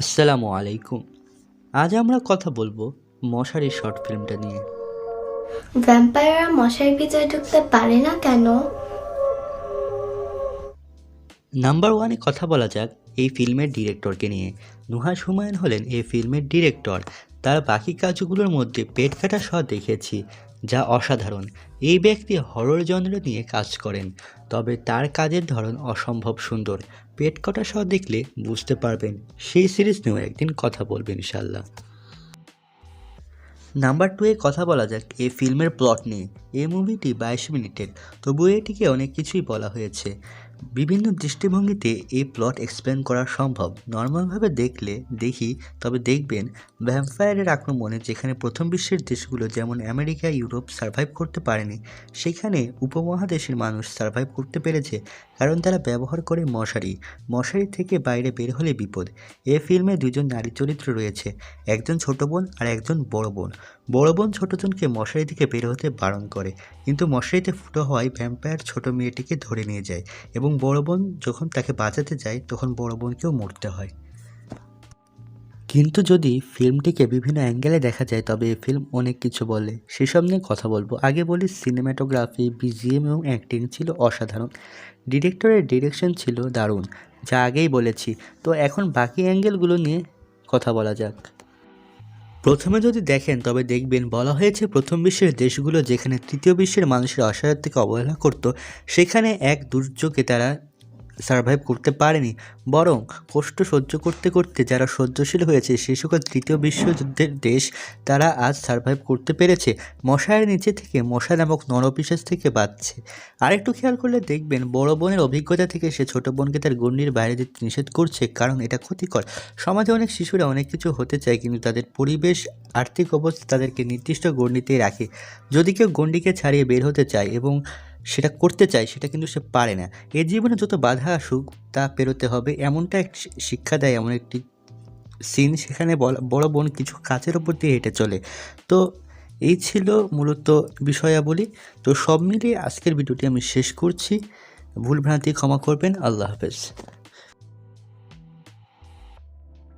আসসালামু আলাইকুম। আজ আমরা কথা বলবো মশারি শর্ট ফিল্মটা নিয়ে। ভ্যাম্পায়াররা মশারির ভিতরে ঢুকতে পারে না কেন? নাম্বার ওয়ানে কথা বলা যাক এই ফিল্মের ডিরেক্টরকে নিয়ে। নুহাশ হুমায়ুন হলেন এই ফিল্মের ডিরেক্টর। তার বাকি কাজগুলোর মধ্যে পেট কাটা শ দেখেছি, যা অসাধারণ। এই ব্যক্তি হরর জনরা নিয়ে কাজ করেন, তবে তার কাজের ধরন অসম্ভব সুন্দর। পেট কাটা শ দেখলে বুঝতে পারবেন। সেই সিরিজ নিয়েও একদিন কথা বলবেন ইনশাল্লাহ। নাম্বার 2 এ কথা বলা যাক এই ফিল্মের প্লট নিয়ে। এই মুভিটি 22 মিনিটের, তবুও এটিকে অনেক কিছুই বলা হয়েছে। বিভিন্ন দৃষ্টিভঙ্গিতে এই প্লট এক্সপ্লেন করা সম্ভব। নর্মালভাবে তবে দেখবেন ভ্যাম্পায়ারের আক্রমণে যেখানে প্রথম বিশ্বের দেশগুলো যেমন আমেরিকা, ইউরোপ সার্ভাইভ করতে পারেনি, সেখানে উপমহাদেশের মানুষ সার্ভাইভ করতে পেরেছে, কারণ তারা ব্যবহার করে মশারি থেকে বাইরে বের হলে বিপদ। এই ফিল্মে দুজন নারী চরিত্র রয়েছে, একজন ছোট বোন আর একজন বড় বোন। বড় বোন ছোট জনকে মশারি থেকে বের হতে বারণ করে, কিন্তু মশারিতে ফুটো হওয়ায় ভ্যাম্পায়ার ছোট মেয়েটিকে ধরে নিয়ে যায় এবং বড় বোন যখন তাকে বাঁচাতে যায় তখন বড় বোনকেও মরতে হয়। কিন্তু যদি ফিল্মটিকে বিভিন্ন অ্যাঙ্গেলে দেখা যায় তবে এই ফিল্ম অনেক কিছু বলে, সেসব নিয়ে কথা বলবো। আগে বলি, সিনেমাটোগ্রাফি, বিজিএম এবং অ্যাক্টিং ছিল অসাধারণ। ডিরেক্টরের ডিরেকশন ছিল দারুণ, যা আগেই বলেছি। তো এখন বাকি অ্যাঙ্গেলগুলো নিয়ে কথা বলা যাক। প্রথমে যদি দেখেন তবে দেখবেন বলা হয়েছে প্রথম বিশ্বের দেশগুলো যেখানে তৃতীয় বিশ্বের মানুষের অসহায়তাকে অবহেলা করত, সেখানে এক দুর্যোগে তারা সার্ভাইভ করতে পারেনি, বরং কষ্ট সহ্য করতে করতে যারা সহ্যশীল হয়েছে সেই সকল তৃতীয় বিশ্বযুদ্ধের দেশ, তারা আজ সার্ভাইভ করতে পেরেছে মশার নিচে থেকে, মশা নামক নরপিশাচ থেকে বাঁচছে। আরেকটু খেয়াল করলে দেখবেন বড় বোনের অভিজ্ঞতা থেকে সে ছোট বোনকে তার গণ্ডির বাইরে যেতে নিষেধ করছে, কারণ এটা ক্ষতিকর। সমাজে অনেক শিশুরা অনেক কিছু হতে চায়, কিন্তু তাদের পরিবেশ, আর্থিক অবস্থা তাদেরকে নির্দিষ্ট গণ্ডিতেই রাখে। যদি কেউ গণ্ডিকে ছাড়িয়ে বের হতে চায় এবং সেটা করতে চায়, সেটা কিন্তু সে পারে না। এর জীবনে যত বাধা আসুক তা পেরোতে হবে, এমনটা এক শিক্ষা দেয় এমন একটি সিন। সেখানে বড় বোন কিছু কাচের ওপর দিয়ে হেঁটে চলে। তো এই ছিল মূলত বিষয়াবলী। তো সব মিলিয়ে আজকের ভিডিওটি আমি শেষ করছি। ভুলভ্রান্তি ক্ষমা করবেন। আল্লাহ হাফেজ।